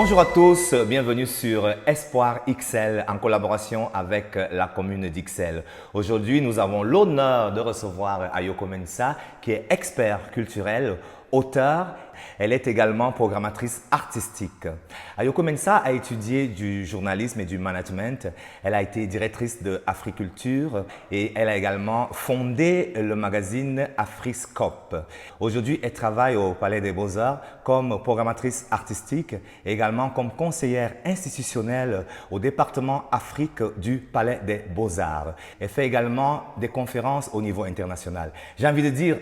Bonjour à tous, bienvenue sur Espoir XL en collaboration avec la commune d'XL. Aujourd'hui, nous avons l'honneur de recevoir Ayoko Mensah qui est expert culturel, auteur. Elle est également programmatrice artistique. Ayoko Mensah a étudié du journalisme et du management. Elle a été directrice de Africulture et elle a également fondé le magazine Afriscope. Aujourd'hui, elle travaille au Palais des Beaux-Arts comme programmatrice artistique et également comme conseillère institutionnelle au département Afrique du Palais des Beaux-Arts. Elle fait également des conférences au niveau international. J'ai envie de dire,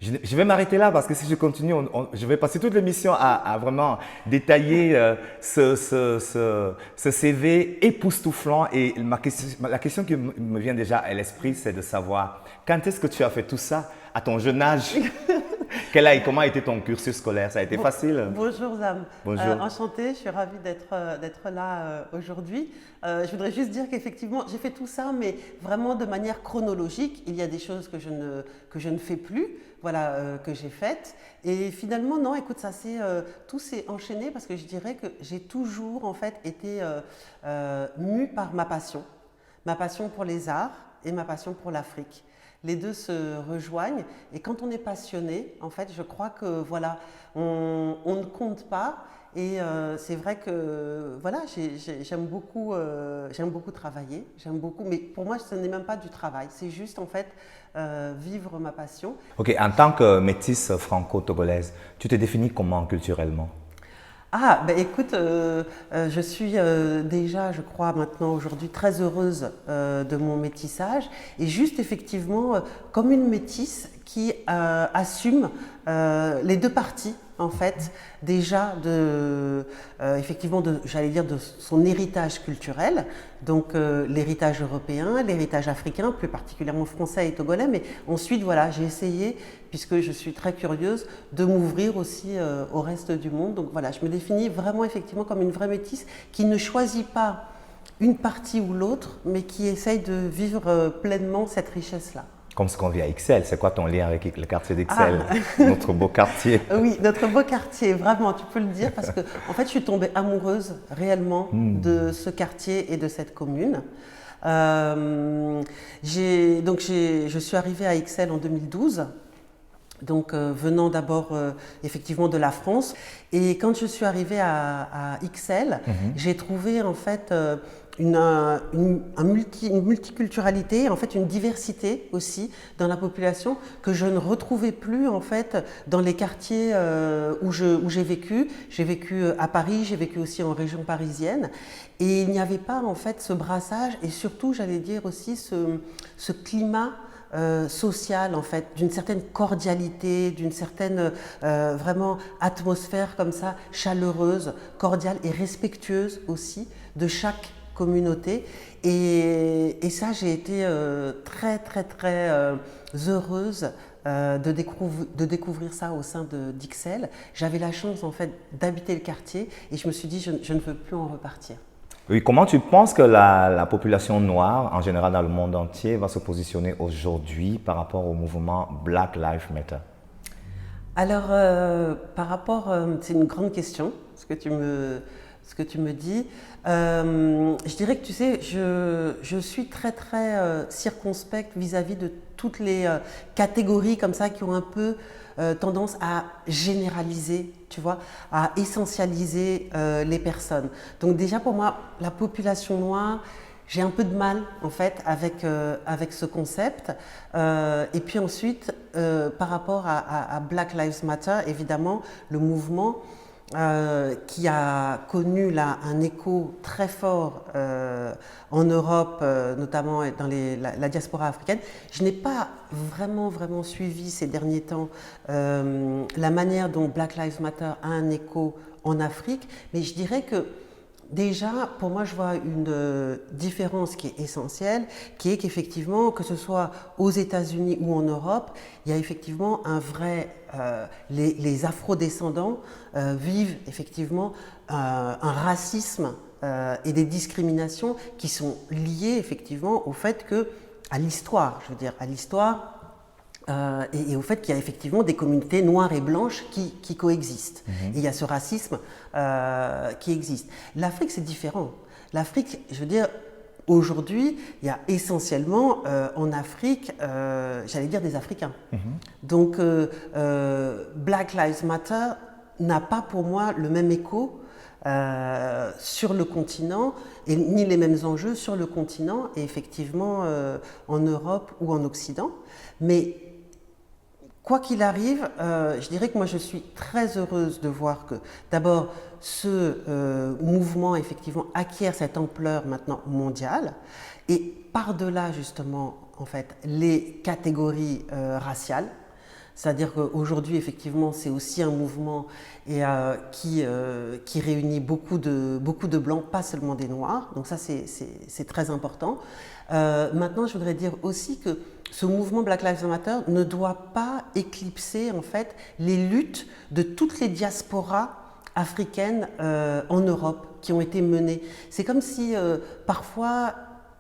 je vais m'arrêter là parce que si je continue, je vais passer toute l'émission à vraiment détailler ce CV époustouflant. Et la question qui me vient déjà à l'esprit, c'est de savoir quand est-ce que tu as fait tout ça à ton jeune âge? Comment a été ton cursus scolaire? Ça a été facile? Bonjour Zam. Bonjour. Enchantée, je suis ravie d'être là aujourd'hui. Je voudrais juste dire qu'effectivement, j'ai fait tout ça, mais vraiment de manière chronologique. Il y a des choses que je ne fais plus, voilà, que j'ai faites. Et finalement, non, écoute, tout s'est enchaîné parce que je dirais que j'ai toujours en fait été mue par ma passion pour les arts et ma passion pour l'Afrique. Les deux se rejoignent et quand on est passionné, en fait, je crois que voilà, on ne compte pas et c'est vrai que voilà, j'aime beaucoup travailler, mais pour moi, ce n'est même pas du travail, c'est juste en fait vivre ma passion. Ok, en tant que métisse franco-togolaise, tu te définis comment culturellement? Ah, ben écoute, je suis déjà, je crois maintenant aujourd'hui très heureuse de mon métissage et juste effectivement comme une métisse qui assume les deux parties en fait déjà effectivement j'allais dire de son héritage culturel, donc l'héritage européen, l'héritage africain, plus particulièrement français et togolais, mais ensuite voilà, j'ai essayé, puisque je suis très curieuse, de m'ouvrir aussi au reste du monde. Donc voilà, je me définis vraiment effectivement comme une vraie métisse qui ne choisit pas une partie ou l'autre, mais qui essaye de vivre pleinement cette richesse-là. Comme ce qu'on vit à XL, c'est quoi ton lien avec le quartier d'XL, notre beau quartier? Oui, notre beau quartier, vraiment, tu peux le dire, parce que en fait, je suis tombée amoureuse réellement de ce quartier et de cette commune. Je suis arrivée à XL en 2012. Donc venant d'abord effectivement de la France, et quand je suis arrivée à XL, j'ai trouvé en fait une multiculturalité, en fait une diversité aussi dans la population que je ne retrouvais plus en fait dans les quartiers où j'ai vécu. J'ai vécu à Paris, j'ai vécu aussi en région parisienne, et il n'y avait pas en fait ce brassage et surtout j'allais dire aussi ce climat sociale en fait, d'une certaine cordialité, d'une certaine vraiment atmosphère comme ça, chaleureuse, cordiale et respectueuse aussi de chaque communauté. Et ça, j'ai été très heureuse de découvrir ça au sein d'XL. J'avais la chance en fait d'habiter le quartier et je me suis dit je ne veux plus en repartir. Oui, comment tu penses que la population noire, en général dans le monde entier, va se positionner aujourd'hui par rapport au mouvement Black Lives Matter? Alors, par rapport, c'est une grande question, ce que tu me dis. Je dirais que tu sais, je suis très circonspecte vis-à-vis de toutes les catégories comme ça qui ont un peu tendance à généraliser, tu vois, à essentialiser les personnes. Donc déjà pour moi, la population noire, j'ai un peu de mal en fait avec ce concept. Et puis ensuite, par rapport à Black Lives Matter, évidemment, le mouvement qui a connu là un écho très fort en Europe, notamment dans la diaspora africaine. Je n'ai pas vraiment suivi ces derniers temps la manière dont Black Lives Matter a un écho en Afrique, mais je dirais que déjà, pour moi, je vois une différence qui est essentielle, qui est qu'effectivement, que ce soit aux États-Unis ou en Europe, il y a effectivement un vrai… les afro-descendants vivent effectivement un racisme et des discriminations qui sont liées effectivement au fait que, à l'histoire, je veux dire, à l'histoire, et au fait qu'il y a effectivement des communautés noires et blanches qui coexistent. Et il y a ce racisme qui existe. L'Afrique, c'est différent. L'Afrique, je veux dire, aujourd'hui, il y a essentiellement en Afrique, j'allais dire des Africains. Donc, Black Lives Matter n'a pas pour moi le même écho sur le continent, et ni les mêmes enjeux sur le continent et effectivement en Europe ou en Occident. Mais quoi qu'il arrive, je dirais que moi je suis très heureuse de voir que d'abord ce mouvement effectivement acquiert cette ampleur maintenant mondiale, et par-delà justement en fait les catégories raciales. C'est-à-dire qu'aujourd'hui, effectivement, c'est aussi un mouvement qui réunit beaucoup de blancs, pas seulement des noirs. Donc ça, c'est très important. Maintenant, je voudrais dire aussi que ce mouvement Black Lives Matter ne doit pas éclipser en fait les luttes de toutes les diasporas africaines en Europe qui ont été menées. C'est comme si parfois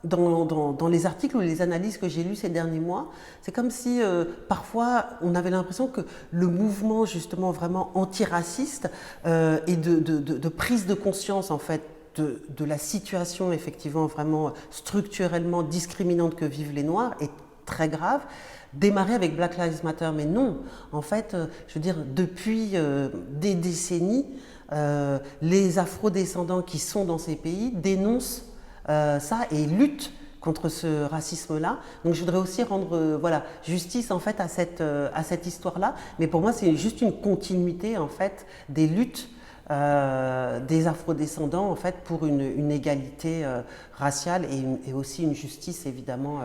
dans les articles ou les analyses que j'ai lues ces derniers mois, c'est comme si parfois on avait l'impression que le mouvement justement vraiment antiraciste et de prise de conscience en fait de la situation effectivement vraiment structurellement discriminante que vivent les Noirs est très grave, démarrer avec Black Lives Matter. Mais non, en fait, je veux dire, depuis des décennies, les afro-descendants qui sont dans ces pays dénoncent ça et lutte contre ce racisme-là. Donc je voudrais aussi rendre voilà, justice en fait à cette histoire-là. Mais pour moi, c'est juste une continuité en fait des luttes des afrodescendants en fait pour une égalité raciale et aussi une justice évidemment.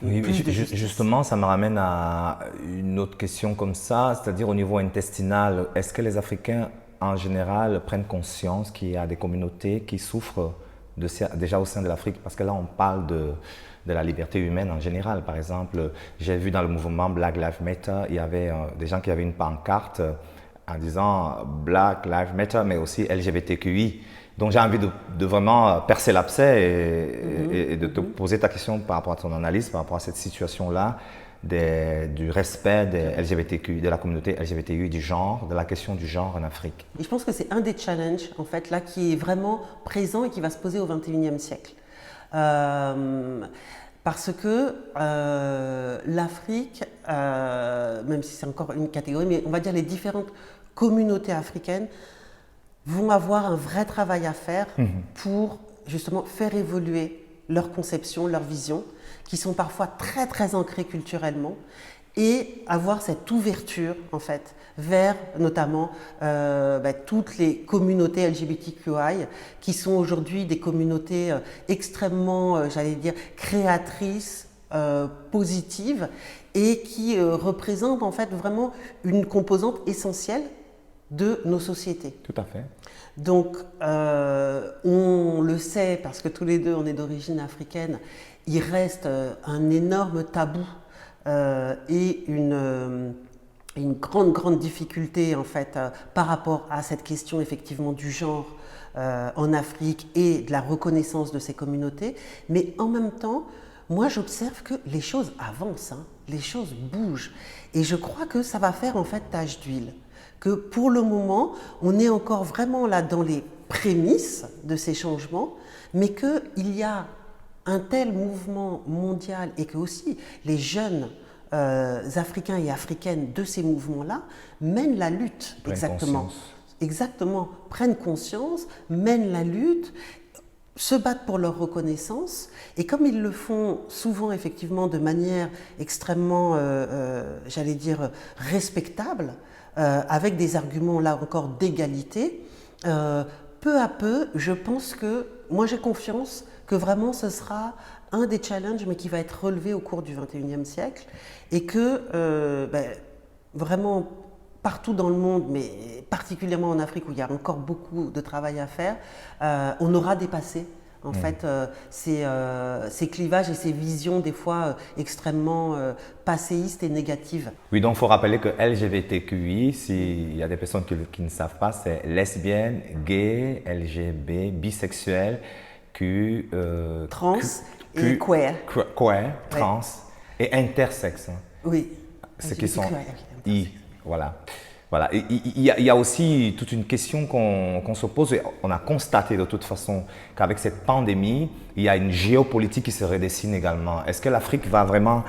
Oui, justement, ça me ramène à une autre question comme ça, c'est-à-dire au niveau intestinal, est-ce que les Africains en général prennent conscience qu'il y a des communautés qui souffrent déjà au sein de l'Afrique, parce que là on parle de la liberté humaine en général. Par exemple, j'ai vu dans le mouvement Black Lives Matter, il y avait des gens qui avaient une pancarte en disant Black Lives Matter, mais aussi LGBTQI. Donc j'ai envie de vraiment percer l'abcès et de te poser ta question par rapport à ton analyse, par rapport à cette situation-là, du respect des LGBTQI, de la communauté LGBTQI, du genre, de la question du genre en Afrique. Et je pense que c'est un des challenges en fait là qui est vraiment présent et qui va se poser au XXIe siècle. Parce que l'Afrique, même si c'est encore une catégorie, mais on va dire les différentes communautés africaines vont avoir un vrai travail à faire pour justement faire évoluer leur conception, leur vision, qui sont parfois très très ancrées culturellement, et avoir cette ouverture en fait vers notamment toutes les communautés LGBTQI qui sont aujourd'hui des communautés extrêmement, j'allais dire, créatrices, positives, et qui représentent en fait vraiment une composante essentielle de nos sociétés. Tout à fait. Donc, on le sait, parce que tous les deux, on est d'origine africaine, il reste un énorme tabou et une grande difficulté, en fait, par rapport à cette question, effectivement, du genre en Afrique et de la reconnaissance de ces communautés. Mais en même temps, moi, j'observe que les choses avancent, hein, les choses bougent. Et je crois que ça va faire, en fait, tache d'huile. Que pour le moment, on est encore vraiment là dans les prémices de ces changements, mais qu'il y a un tel mouvement mondial et que aussi les jeunes Africains et Africaines de ces mouvements-là mènent la lutte. Exactement, prennent conscience, mènent la lutte, se battent pour leur reconnaissance, et comme ils le font souvent effectivement de manière extrêmement, j'allais dire, respectable, avec des arguments là encore d'égalité, peu à peu, je pense que, moi j'ai confiance que vraiment ce sera un des challenges, mais qui va être relevé au cours du XXIe siècle, et que vraiment partout dans le monde, mais particulièrement en Afrique où il y a encore beaucoup de travail à faire, on aura dépassé en fait ces clivages et ces visions des fois extrêmement passéistes et négatives. Oui, donc il faut rappeler que LGBTQI, s'il y a des personnes qui ne savent pas, c'est lesbienne, gay, LGB, bisexuel, trans et queer. Queer, trans et intersexe. Oui. ceux qui sont LGBTQIA+. voilà. Voilà. Il y a aussi toute une question qu'on se pose. Et on a constaté de toute façon qu'avec cette pandémie, il y a une géopolitique qui se redessine également. Est-ce que l'Afrique va vraiment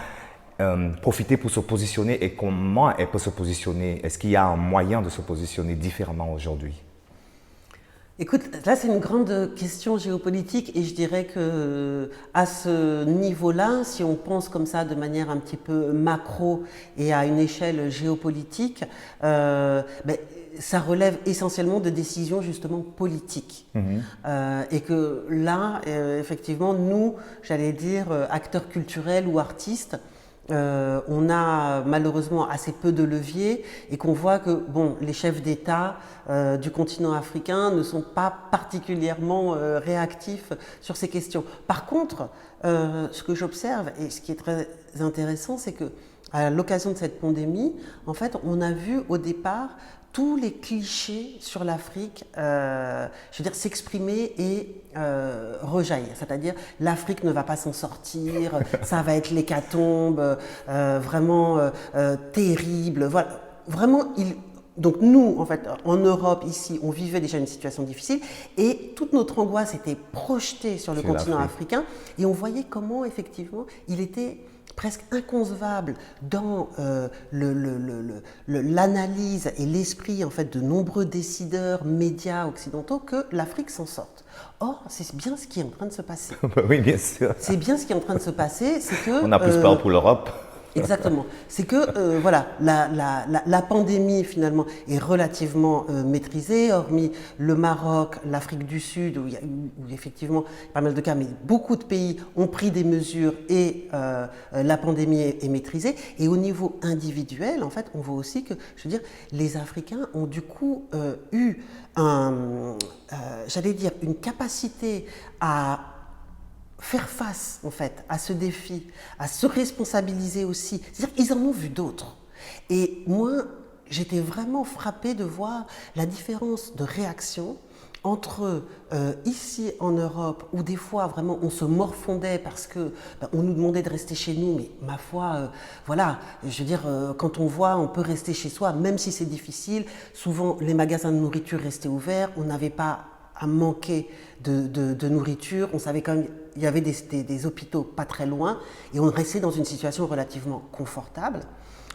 profiter pour se positionner et comment elle peut se positionner? Est-ce qu'il y a un moyen de se positionner différemment aujourd'hui? Écoute, là c'est une grande question géopolitique et je dirais que à ce niveau-là, si on pense comme ça de manière un petit peu macro et à une échelle géopolitique, ça relève essentiellement de décisions justement politiques. Et que là, effectivement, nous, j'allais dire, acteurs culturels ou artistes, on a malheureusement assez peu de leviers et qu'on voit que bon, les chefs d'État du continent africain ne sont pas particulièrement réactifs sur ces questions. Par contre, ce que j'observe et ce qui est très intéressant, c'est que à l'occasion de cette pandémie, en fait, on a vu au départ tous les clichés sur l'Afrique, je veux dire, s'exprimer et rejaillir. C'est-à-dire, l'Afrique ne va pas s'en sortir, ça va être l'hécatombe, vraiment terrible. Voilà, vraiment, donc nous, en fait, en Europe, ici, on vivait déjà une situation difficile et toute notre angoisse était projetée sur le continent africain et on voyait comment, effectivement, il était presque inconcevable dans l'analyse et l'esprit en fait de nombreux décideurs médias occidentaux que l'Afrique s'en sorte. Or, c'est bien ce qui est en train de se passer. Oui, bien sûr. C'est bien ce qui est en train de se passer, c'est que… On a plus peur pour l'Europe. Exactement. C'est que voilà, la pandémie finalement est relativement maîtrisée, hormis le Maroc, l'Afrique du Sud, où effectivement pas mal de cas, mais beaucoup de pays ont pris des mesures et la pandémie est maîtrisée. Et au niveau individuel, en fait, on voit aussi que, je veux dire, les Africains ont du coup eu j'allais dire, une capacité à faire face en fait à ce défi, à se responsabiliser aussi. C'est-à-dire qu'ils en ont vu d'autres. Et moi, j'étais vraiment frappée de voir la différence de réaction entre ici en Europe, où des fois vraiment on se morfondait parce que on nous demandait de rester chez nous, mais ma foi, voilà, je veux dire, quand on voit, on peut rester chez soi, même si c'est difficile. Souvent, les magasins de nourriture restaient ouverts, on n'avait pas à manquer de nourriture, on savait quand même il y avait des hôpitaux pas très loin et on restait dans une situation relativement confortable.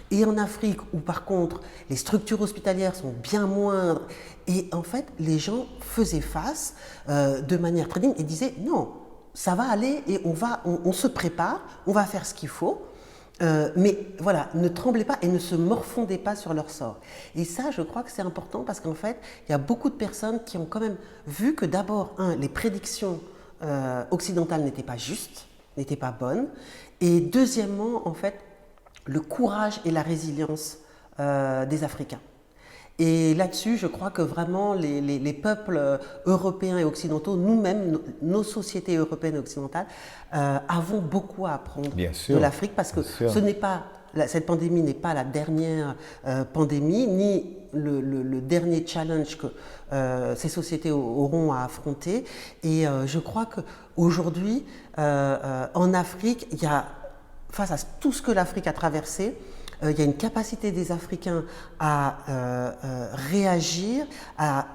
Et en Afrique, où par contre les structures hospitalières sont bien moindres, et en fait les gens faisaient face de manière très digne et disaient non, ça va aller et on se prépare, on va faire ce qu'il faut. Mais voilà, ne tremblez pas et ne se morfondez pas sur leur sort. Et ça, je crois que c'est important parce qu'en fait, il y a beaucoup de personnes qui ont quand même vu que d'abord, les prédictions occidentales n'étaient pas justes, n'étaient pas bonnes. Et deuxièmement, en fait, le courage et la résilience des Africains. Et là-dessus, je crois que vraiment les peuples européens et occidentaux, nous-mêmes, nos sociétés européennes et occidentales, avons beaucoup à apprendre de l'Afrique parce que ce n'est pas, cette pandémie n'est pas la dernière pandémie, ni le dernier challenge que ces sociétés auront à affronter. Et je crois qu'aujourd'hui, en Afrique, il y a, face à tout ce que l'Afrique a traversé, il y a une capacité des Africains à réagir, à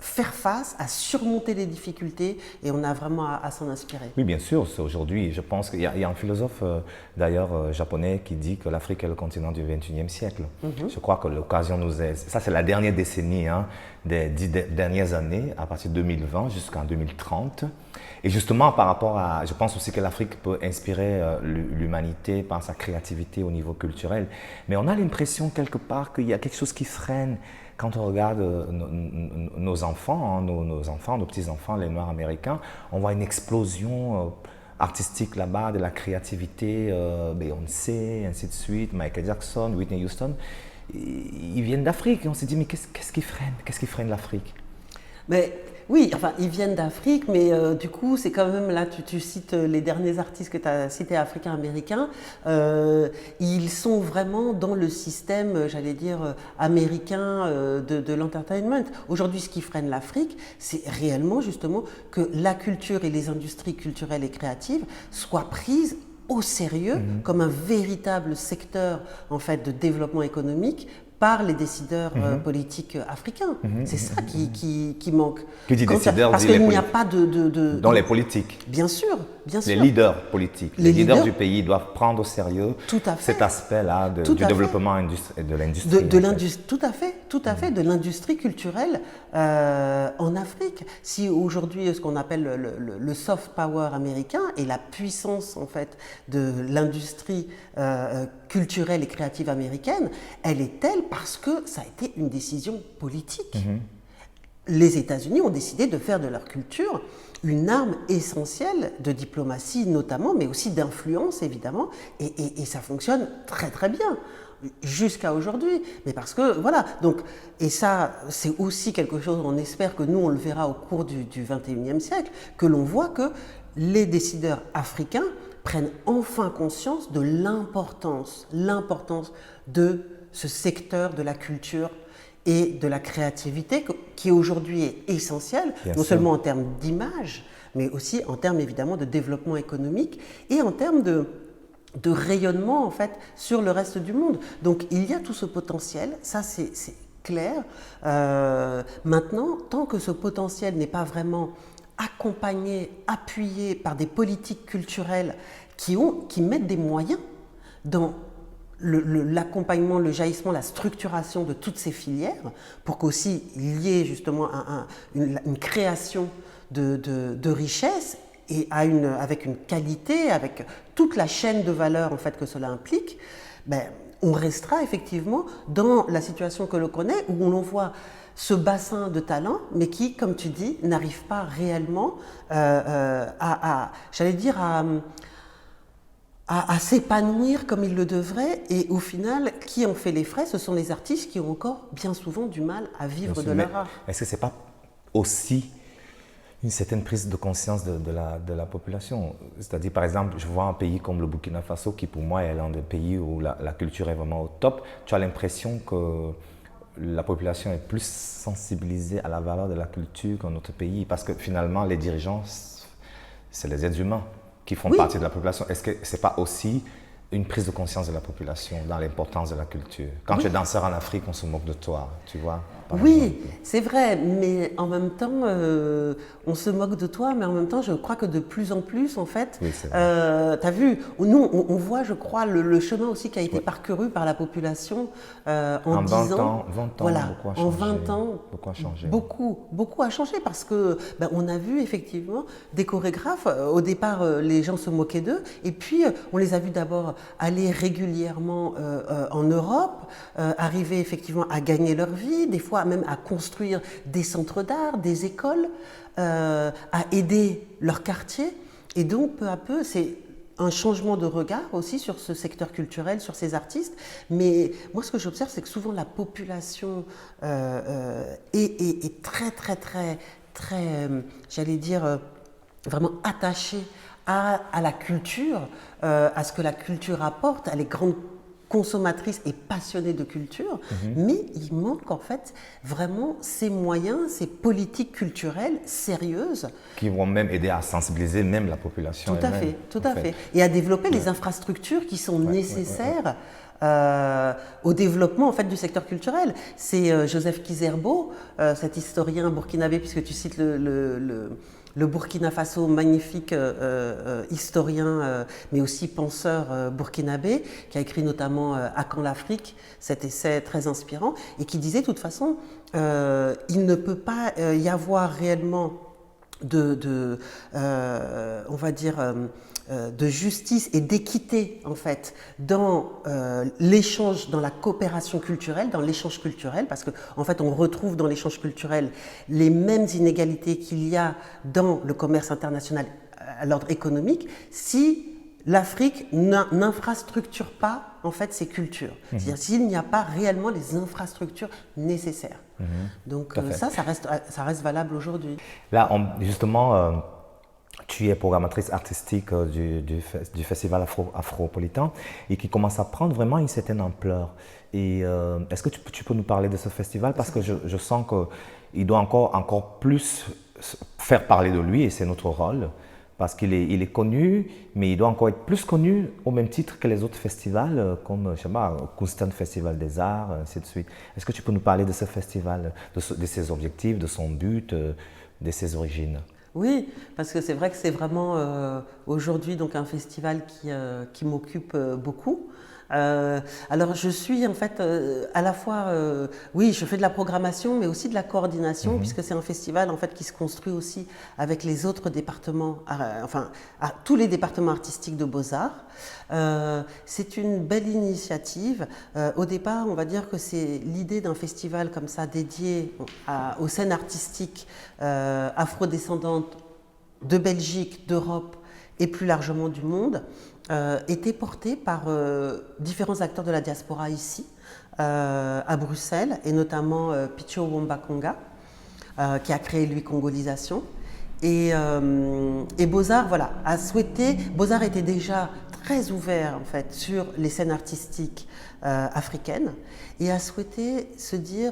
faire face, à surmonter les difficultés et on a vraiment à s'en inspirer. Oui, bien sûr, c'est aujourd'hui. Je pense qu'il y a un philosophe d'ailleurs japonais qui dit que l'Afrique est le continent du XXIe siècle. Je crois que l'occasion nous est… Ça, c'est la dernière décennie, des 10 dernières années, à partir de 2020 jusqu'en 2030. Et justement, par rapport à… Je pense aussi que l'Afrique peut inspirer l'humanité par sa créativité au niveau culturel. Mais on a l'impression quelque part qu'il y a quelque chose qui freine quand on regarde nos enfants, nos petits-enfants, les Noirs américains. On voit une explosion artistique là-bas, de la créativité, Beyoncé, ainsi de suite, Michael Jackson, Whitney Houston. Ils viennent d'Afrique et on se dit mais qu'est-ce qui freine l'Afrique? Mais oui, enfin, ils viennent d'Afrique, mais du coup, c'est quand même, là, tu cites les derniers artistes que tu as cités africains-américains, ils sont vraiment dans le système, j'allais dire, américain de l'entertainment. Aujourd'hui, ce qui freine l'Afrique, c'est réellement justement que la culture et les industries culturelles et créatives soient prises au sérieux comme un véritable secteur en fait de développement économique par les décideurs politiques africains. C'est ça qui manque. Qui dit décideurs, parce qu'il n'y a pas dans les politiques. Bien sûr, bien sûr. Les leaders politiques, les leaders du pays doivent prendre au sérieux cet aspect-là du développement de l'industrie. Tout à fait, de l'industrie culturelle en Afrique. Si aujourd'hui, ce qu'on appelle le soft power américain et la puissance en fait de l'industrie culturelle et créative américaine, elle est telle parce que ça a été une décision politique. Les États-Unis ont décidé de faire de leur culture une arme essentielle de diplomatie notamment, mais aussi d'influence évidemment, et ça fonctionne très très bien jusqu'à aujourd'hui. Mais parce que voilà, donc, et ça c'est aussi quelque chose, on espère que nous on le verra au cours du 21e siècle, que l'on voit que les décideurs africains prennent enfin conscience de l'importance de ce secteur de la culture et de la créativité qui aujourd'hui est essentiel, non seulement en termes d'image, mais aussi en termes évidemment de développement économique et en termes de rayonnement en fait sur le reste du monde. Donc il y a tout ce potentiel, ça c'est clair. Maintenant, tant que ce potentiel n'est pas vraiment accompagné, appuyé par des politiques culturelles qui mettent des moyens dans l'accompagnement, le jaillissement, la structuration de toutes ces filières, pour qu'aussi il y ait justement une création de richesses et avec une qualité, avec toute la chaîne de valeur en fait que cela implique, on restera effectivement dans la situation que l'on connaît où l'on voit ce bassin de talents, mais qui, comme tu dis, n'arrive pas réellement j'allais dire, à s'épanouir comme il le devrait, et au final, qui en fait les frais, ce sont les artistes qui ont encore bien souvent du mal à vivre de leur art. Est-ce que ce n'est pas aussi une certaine prise de conscience de la population? C'est-à-dire, par exemple, je vois un pays comme le Burkina Faso, qui pour moi est l'un des pays où la culture est vraiment au top. Tu as l'impression que la population est plus sensibilisée à la valeur de la culture qu'un autre pays, parce que finalement, les dirigeants, c'est les êtres humains qui font partie de la population. Est-ce que ce n'est pas aussi une prise de conscience de la population dans l'importance de la culture? Quand tu es danseur en Afrique, on se moque de toi, tu vois? Oui, c'est vrai, mais en même temps, on se moque de toi, mais en même temps, je crois que de plus en plus, en fait, tu as vu, nous, on voit, je crois, le chemin aussi qui a été parcouru par la population en 10 ans. 20 ans, voilà, beaucoup a changé. En 20 ans, beaucoup a changé. Beaucoup a changé parce que on a vu effectivement des chorégraphes, au départ, les gens se moquaient d'eux, et puis on les a vus d'abord aller régulièrement en Europe, arriver effectivement à gagner leur vie, des fois même à construire des centres d'art, des écoles, à aider leur quartier. Et donc, peu à peu, c'est un changement de regard aussi sur ce secteur culturel, sur ces artistes. Mais moi, ce que j'observe, c'est que souvent la population est très, j'allais dire, vraiment attachée à la culture, à ce que la culture apporte, à les grandes consommatrices et passionnées de culture, mais il manque en fait vraiment ces moyens, ces politiques culturelles sérieuses. Qui vont même aider à sensibiliser même la population. Tout à fait. Et à développer les infrastructures qui sont nécessaires au développement en fait du secteur culturel. C'est Joseph Kizerbo, cet historien burkinabé, puisque tu cites le Burkina Faso, magnifique historien, mais aussi penseur burkinabé, qui a écrit notamment À quand l'Afrique, cet essai très inspirant, et qui disait de toute façon, il ne peut pas y avoir réellement on va dire, de justice et d'équité en fait dans l'échange, dans la coopération culturelle, dans l'échange culturel, parce que en fait on retrouve dans l'échange culturel les mêmes inégalités qu'il y a dans le commerce international à l'ordre économique, si l'Afrique n'infrastructure pas en fait ses cultures, c'est-à-dire s'il n'y a pas réellement les infrastructures nécessaires. Donc ça reste valable aujourd'hui. Là, justement, tu es programmatrice artistique du festival Afropolitan et qui commence à prendre vraiment une certaine ampleur. Et est-ce que tu peux nous parler de ce festival? Parce que je sens qu'il doit encore plus faire parler de lui, et c'est notre rôle, parce qu'il est connu, mais il doit encore être plus connu au même titre que les autres festivals, comme, je sais pas, Houston Festival des Arts, ainsi de suite. Est-ce que tu peux nous parler de ce festival, de ses objectifs, de son but, de ses origines? Oui, parce que c'est vrai que c'est vraiment aujourd'hui donc un festival qui m'occupe beaucoup. Alors je suis en fait à la fois, oui, je fais de la programmation, mais aussi de la coordination, puisque c'est un festival en fait qui se construit aussi avec les autres départements, enfin tous les départements artistiques de Beaux-Arts. C'est une belle initiative. Au départ, on va dire que c'est l'idée d'un festival comme ça dédié aux scènes artistiques afrodescendantes de Belgique, d'Europe et plus largement du monde, était portée par différents acteurs de la diaspora ici, à Bruxelles, et notamment Picho Wombakonga, qui a créé lui Congolisation. Et Beaux-Arts, voilà, a souhaité. Beaux-Arts était déjà très ouvert en fait sur les scènes artistiques africaines et a souhaité se dire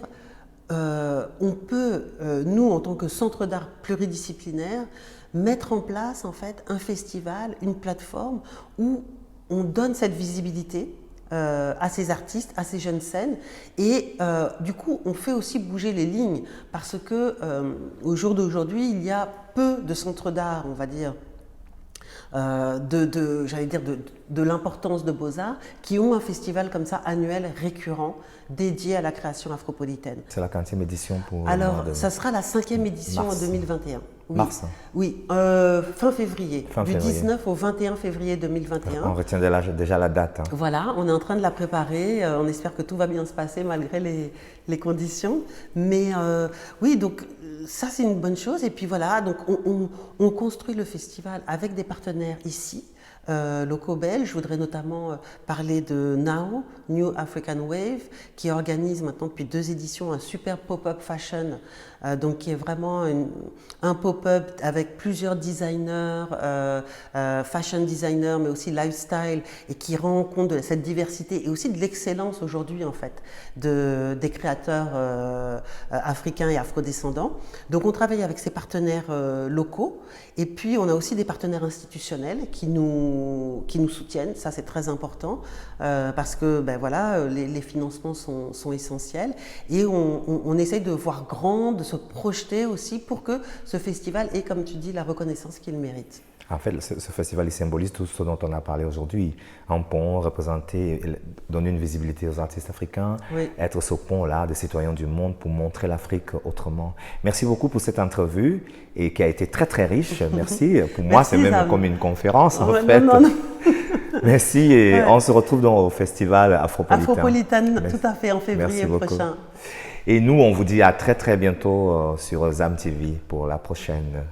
on peut, nous en tant que centre d'art pluridisciplinaire, mettre en place en fait un festival, une plateforme où on donne cette visibilité à ces artistes, à ces jeunes scènes, et du coup on fait aussi bouger les lignes parce que au jour d'aujourd'hui il y a peu de centres d'art, on va dire, de l'importance de Beaux-Arts qui ont un festival comme ça annuel récurrent dédié à la création afropolitaine. C'est la 15e édition pour... Alors, ça sera la 5e édition mars. en 2021. Oui. Mars. Oui, fin février. Du 19 au 21 février 2021. On retient déjà la date. Hein. Voilà, on est en train de la préparer. On espère que tout va bien se passer malgré les conditions. Mais oui, donc ça c'est une bonne chose. Et puis voilà, donc on construit le festival avec des partenaires ici. Locaux belges. Je voudrais notamment parler de Now, New African Wave, qui organise maintenant depuis 2 éditions un super pop-up fashion, donc qui est vraiment un pop-up avec plusieurs designers, fashion designers, mais aussi lifestyle, et qui rend compte de cette diversité et aussi de l'excellence aujourd'hui en fait des créateurs africains et afrodescendants. Donc on travaille avec ces partenaires locaux, et puis on a aussi des partenaires institutionnels qui nous soutiennent. Ça c'est très important parce que ben voilà, les financements sont essentiels, et on essaye de voir grand, de se projeter aussi pour que ce festival ait, comme tu dis, la reconnaissance qu'il mérite. En fait, ce festival il symbolise tout ce dont on a parlé aujourd'hui. Un pont, représenter, donner une visibilité aux artistes africains, oui. Être ce pont-là des citoyens du monde pour montrer l'Afrique autrement. Merci beaucoup pour cette entrevue et qui a été très très riche. Merci. Pour moi, c'est même comme une conférence en fait. Non. Merci et on se retrouve au festival Afropolitan. Afropolitan, tout à fait, en février prochain. Et nous, on vous dit à très très bientôt sur ZAM TV pour la prochaine